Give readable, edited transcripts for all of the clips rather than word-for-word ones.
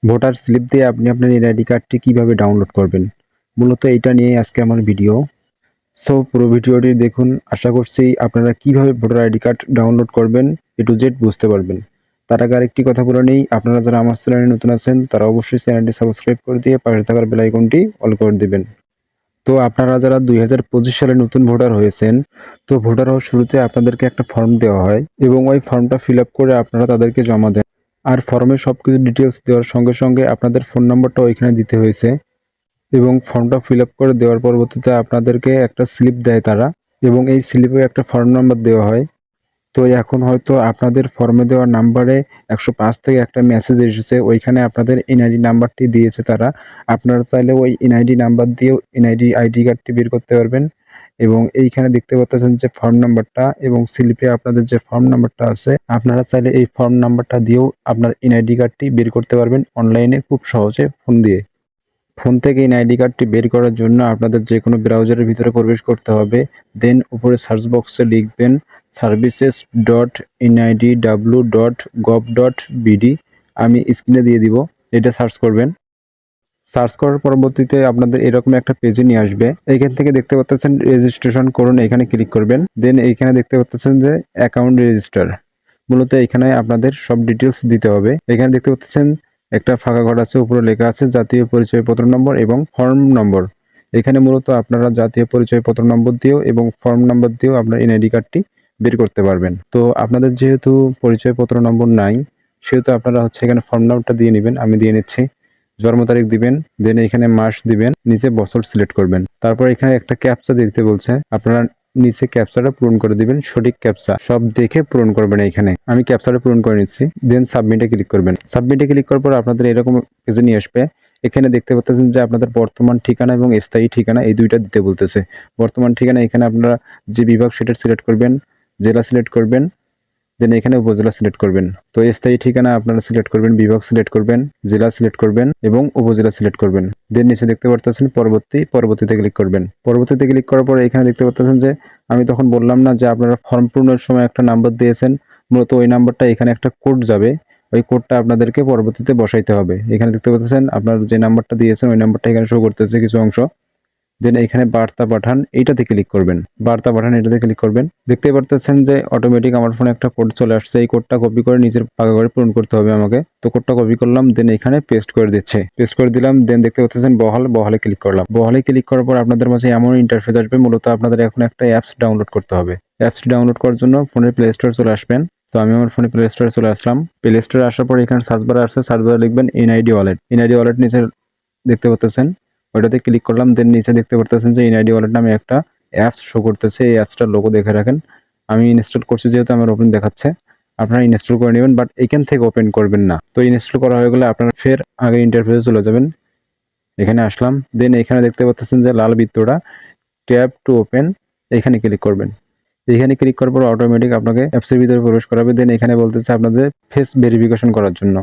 Voter slip দিয়ে আপনি আপনার এনআইডি কার্ডটি কিভাবে ডাউনলোড করবেন, মূলত এটা নিয়ে আজকে আমার ভিডিও। সো পুরো ভিডিওটি দেখুন। আশা করছি আপনারা কিভাবে ভোটার আইডি কার্ড ডাউনলোড করবেন এ টু জেড বুঝতে পারবেন। তার আগে আরেকটি কথা বলে নেই, আপনারা যারা আমার চ্যানেলে নতুন আছেন তারা অবশ্যই চ্যানেলটি সাবস্ক্রাইব করে দিয়ে পাশে থাকার বেল আইকনটি অল করে দিবেন। তো আপনারা যারা 2025 সালে নতুন ভোটার হয়েছেন, তো ভোটার হওয়ার শুরুতে আপনাদেরকে একটা ফর্ম দেওয়া হয় এবং ওই ফর্মটা ফিল আপ করে আপনারা তাদেরকে জমা দেন। আর ফর্মে সবকিছু ডিটেলস দেওয়ার সঙ্গে সঙ্গে আপনাদের ফোন নাম্বারটা ওইখানে দিতে হয়েছে এবং ফর্মটা ফিল আপ করে দেওয়ার পরবর্তীতে আপনাদেরকে একটা স্লিপ দেয় তারা, এবং এই স্লিপে একটা ফর্ম নাম্বার দেওয়া হয়। তো এখন হয়তো আপনাদের ফর্মে দেওয়া নাম্বারে 105 থেকে একটা মেসেজ এসেছে, ওইখানে আপনাদের এনআইডি নাম্বারটি দিয়েছে তারা। আপনারা চাইলে ওই এনআইডি নাম্বার দিয়েও আইডি কার্ডটি বের করতে পারবেন। এবং এইখানে দেখতে পাচ্ছেন যে ফর্ম নাম্বারটা এবং স্লিপে আপনাদের যে ফর্ম নাম্বারটা আছে, আপনারা চাইলে এই ফর্ম নাম্বারটা দিয়েও আপনার এনআইডি কার্ডটি বের করতে পারবেন অনলাইনে খুব সহজে ফোন দিয়ে। ফোন থেকে এনআইডি কার্ডটি বের করার জন্য আপনাদের যে কোনো ব্রাউজারের ভিতরে প্রবেশ করতে হবে। দেন উপরে সার্চ বক্সে লিখবেন services.nidw.gov.bd। আমি স্ক্রিনে দিয়ে দিব, এটা সার্চ করবেন। সার্চ করার পরবর্তীতে আপনাদের এরকম একটা পেজে নিয়ে আসবে। এইখান থেকে দেখতে পাচ্ছেন রেজিস্ট্রেশন করুন, এখানে ক্লিক করবেন। দেন এইখানে দেখতে পাচ্ছেন যে অ্যাকাউন্ট রেজিস্টার, মূলত এখানে আপনাদের সব ডিটেলস দিতে হবে। এখানে দেখতে পাচ্ছেন একটা ফাঁকা ঘর আছে, উপরে লেখা আছে জাতীয় পরিচয়পত্র নম্বর এবং ফর্ম নম্বর। এখানে মূলত আপনারা জাতীয় পরিচয়পত্র নম্বর দিয়েও এবং ফর্ম নম্বর দিয়েও আপনার এনআইডি কার্ডটি বের করতে পারবেন। তো আপনাদের যেহেতু পরিচয়পত্র নম্বর নাই, সেহেতু আপনারা এখানে ফর্ম নম্বরটা দিয়ে নেবেন। আমি দিয়ে নিচ্ছি। জন্ম তারিখ দিবেন, দেন এখানে মাস দিবেন, নিচে বছর সিলেক্ট করবেন। তারপর এখানে একটা ক্যাপচা দেখতে বলছে, আপনারা নিচে ক্যাপচাটা পূরণ করে দিবেন। সঠিক ক্যাপচা সব দেখে পূরণ করবেন। এখানে আমি ক্যাপচাটা পূরণ করে নিচ্ছি। দেন সাবমিটে ক্লিক করবেন। সাবমিটে ক্লিক করার পর আপনাদের এরকম পেজে নিয়ে আসবে। এখানে দেখতে পাচ্ছেন যে আপনাদের বর্তমান ঠিকানা এবং স্থায়ী ঠিকানা এই দুইটা দিতে বলতেছে। বর্তমান ঠিকানা এখানে আপনারা যে বিভাগ সেটা সিলেক্ট করবেন, জেলা সিলেক্ট করবেন, দেন এখানে উপজেলা সিলেক্ট করবেন। তো স্থায়ী ঠিকানা আপনারা সিলেক্ট করবেন, বিভাগ সিলেক্ট করবেন, জেলা সিলেক্ট করবেন এবং উপজেলা সিলেক্ট করবেন। দেন নিচে দেখতে পাচ্ছেন পরবর্তীতে ক্লিক করবেন। পরবর্তীতে ক্লিক করার পরে এখানে দেখতে পাচ্ছেন যে আমি তখন বললাম না যে আপনারা ফর্ম পূরণের সময় একটা নাম্বার দিয়েছেন, মূলত ওই নাম্বারটা এখানে একটা কোড যাবে, ওই কোডটা আপনাদেরকে পরবর্তীতে বসাইতে হবে। এখানে দেখতে পাচ্ছেন আপনার যে নাম্বারটা দিয়েছেন ওই নাম্বারটা এখানে শো করতেছে কিছু অংশ। দেন এখানে বার্তা পাঠান, এইটাতে ক্লিক করবেন। বার্তা পাঠান এটাতে ক্লিক করবেন। দেখতেই পারতেছেন যে অটোমেটিক আমার ফোনে একটা কোড চলে আসছে। এই কোডটা কপি করে নিজের পাকা করে পূরণ করতে হবে আমাকে। তো কোডটা কপি করলাম, দেন এখানে পেস্ট করে দিচ্ছে। পেস্ট করে দিলাম। দেন দেখতে পাচ্ছেন বহালে ক্লিক করলাম। বহালে ক্লিক করার পর আপনাদের মাঝে এমন ইন্টারফেস আসবে, মূলত আপনাদের এখন একটা অ্যাপস ডাউনলোড করতে হবে। অ্যাপস ডাউনলোড করার জন্য ফোনের প্লে স্টোরে চলে আসবেন। তো আমি আমার ফোনে প্লে স্টোরে চলে আসলাম। প্লে স্টোরে আসার পর এখানে সার্চ বারে আসছে, সার্চ বারে লিখবেন এনআইডি ওয়ালেট। এনআইডি ওয়ালেট নিচে দেখতে পাচ্ছেন, ওইটাতে ক্লিক করলাম। দেন নিচে দেখতে পাচ্ছেন যে এনআইডি ওয়ালেট নামে একটা অ্যাপস শো করতেছে। এই অ্যাপসটার লোগো দেখে রাখেন। আমি ইনস্টল করছি যেহেতু আমার ওপেন দেখাচ্ছে, আপনারা ইনস্টল করে নেবেন, বাট এখান থেকে ওপেন করবেন না। তো ইনস্টল করা হয়ে গেলে আপনারা ফের আগে ইন্টারফেসে চলে যাবেন। এখানে আসলাম। দেন এখানে দেখতে পাচ্ছেন যে লাল বৃত্তটা ট্যাপ টু ওপেন, এখানে ক্লিক করবেন। এখানে ক্লিক করার পর অটোমেটিক আপনাকে অ্যাপসের ভিতরে প্রবেশ করাবে। দেন এখানে বলতেছে আপনাদের ফেস ভেরিফিকেশন করার জন্য।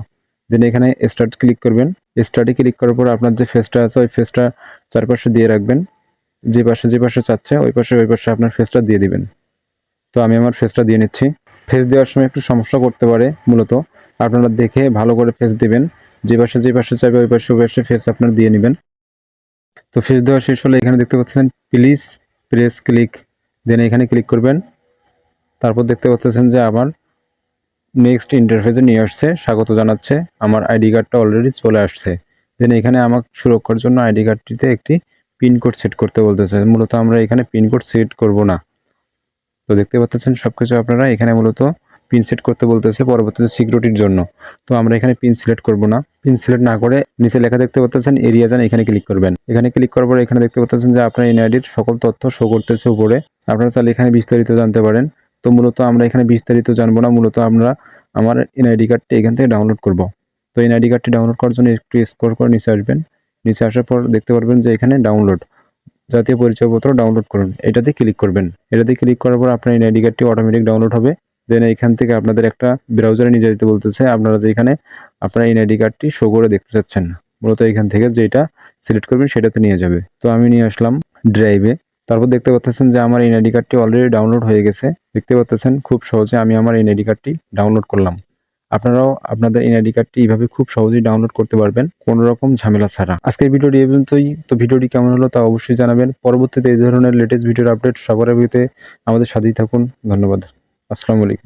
দেন এখানে স্টার্ট ক্লিক করবেন। স্টার্টে ক্লিক করার পর আপনার যে ফেসটা আছে ওই ফেসটা চারপাশে দিয়ে রাখবেন। যে পাশে চাচ্ছে ওই পাশে আপনার ফেসটা দিয়ে দিবেন। তো আমি আমার ফেসটা দিয়ে নিচ্ছি। ফেস দেওয়ার সময় একটু সমস্যা করতে পারে, মূলত আপনারা দেখে ভালো করে ফেস দিবেন। যে পাশে চাইবে ওই পাশে ফেস আপনার দিয়ে নেবেন। তো ফেস দেওয়া শেষ হলে এখানে দেখতে পাচ্ছেন প্লিজ প্রেস ক্লিক, দেন এখানে ক্লিক করবেন। তারপর দেখতে পাচ্ছেন যে আবার নেক্সট ইন্টারফেসে নিয়ে আসছে, স্বাগত জানাচ্ছে। আমার আইডি কার্ডটা অলরেডি চলে আসছে। দেন এখানে আমাকে সুরক্ষার জন্য আইডি কার্ডটিতে একটি পিনকোড সেট করতে বলতেছে। মূলত আমরা এখানে পিনকোড সেট করব না। তো দেখতে পাচ্ছেন সবকিছু আপনারা এখানে মূলত পিন সেট করতে বলতেছে পরবর্তীতে সিকিউরিটির জন্য। তো আমরা এখানে পিন সিলেক্ট করব না। পিন সিলেক্ট না করে নিচে লেখা দেখতে পাচ্ছেন এরিয়া যান, এখানে ক্লিক করবেন। এখানে ক্লিক করার পর এখানে দেখতে পাচ্ছেন যে আপনার এনআইডির সকল তথ্য শো করতেছে উপরে। আপনারা চাইলে এখানে বিস্তারিত জানতে পারেন। তো মূলত আমরা এখানে বিস্তারিত জানবো না, মূলত আমরা আমার এনআইডি কার্ডটি এখান থেকে ডাউনলোড করব। তো এনআইডি কার্ডটি ডাউনলোড করার জন্য একটু স্ক্রল করে নিচে আসবেন। নিচে আসার পর দেখতে পারবেন যে এখানে ডাউনলোড, জাতীয় পরিচয়পত্র ডাউনলোড করুন, এটাতে ক্লিক করবেন। এটাতে ক্লিক করার পর আপনার এনআইডি কার্ডটি অটোমেটিক ডাউনলোড হবে। দেন এখান থেকে আপনাদের একটা ব্রাউজারে নিয়ে যেতে বলতেছে। আপনারা এখানে আপনার এনআইডি কার্ডটি শো করে দেখতে চাচ্ছেন, মূলত এখান থেকে যেটা সিলেক্ট করবেন সেটাতে নিয়ে যাবে। তো আমি নিয়ে আসলাম ড্রাইভে। তারপর দেখতে পাচ্ছেন যে আমার এনআইডি কার্ডটি অলরেডি ডাউনলোড হয়ে গেছে। দেখতে পাচ্ছেন খুব সহজে আমি আমার এনআইডি কার্ডটি ডাউনলোড করলাম। আপনারাও আপনাদের এনআইডি কার্ডটি এইভাবে খুব সহজেই ডাউনলোড করতে পারবেন কোনো রকম ঝামেলা ছাড়া। আজকের ভিডিওটি এই পর্যন্তই। তো ভিডিওটি কেমন হলো তা অবশ্যই জানাবেন। পরবর্তীতে এই ধরনের লেটেস্ট ভিডিওর আপডেট সবার আগে পেতে আমাদের সাথেই থাকুন। ধন্যবাদ। আসসালামু আলাইকুম।